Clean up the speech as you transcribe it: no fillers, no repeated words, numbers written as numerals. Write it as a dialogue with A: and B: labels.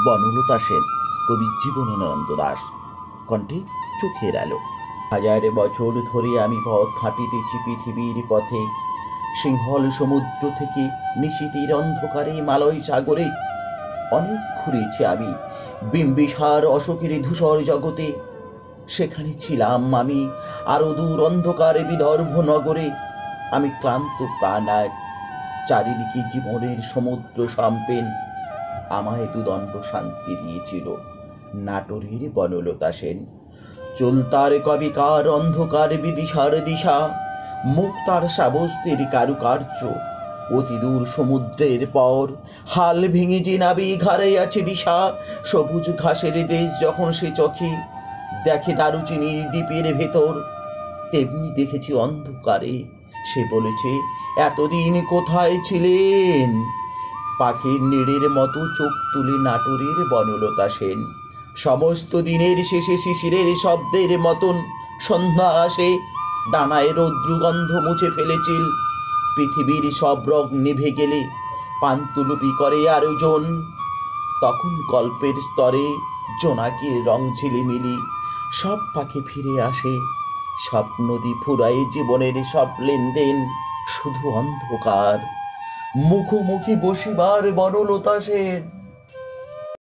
A: বনলতা সেন, কবি জীবনানন্দ দাশ। কণ্ঠে চোখের আলো। হাজার বছর ধরে আমি পথ হাঁটিতেছি পৃথিবীর পথে, সিংহল সমুদ্র থেকে নিশীথের অন্ধকারে মালয় সাগরে। অনেক ঘুরেছি আমি বিম্বিসার অশোকের ধূসর জগতে, সেখানে ছিলাম আমি আরো দূর অন্ধকারে বিদর্ভ নগরে। আমি ক্লান্ত প্রাণ এক, চারিদিকে জীবনের সমুদ্র সম্পেন। আমায় দুদণ্ড শান্তি দিয়েছিল নাটোরের বনলতা সেন। চলতার কবিকার অন্ধকার বিদিশার দিশা, মুক্তার সাবস্তির কারুকার্য, অতি দূর সমুদ্রের পর হাল ভেঙে যে নাবিক হারাইয়াছে দিশা। সবুজ ঘাসের দেশ যখন সে চোখে দেখে দারুচিনির দ্বীপের ভেতর, তেমনি দেখেছি অন্ধকারে সে বলেছে, এতদিন কোথায় ছিলেন? পাখির নীড়ের মতো চোখ তুলে নাটোরের বনলতা সেন। সমস্ত দিনের শেষে শিশিরের শব্দের মতন সন্ধ্যা আসে, ডানায় রৌদ্রগন্ধ মুছে ফেলেছিল। পৃথিবীর সব রং নিভে গেলে পান্তুলুপি করে আয়োজন, তখন গল্পের স্তরে জোনাকির রং ঝিলিমিলি। সব পাখি ফিরে আসে, সব নদী ফুরায় জীবনের সব লেনদেন, শুধু অন্ধকার। মুখোমুখি বসিবার বনলতা সেন।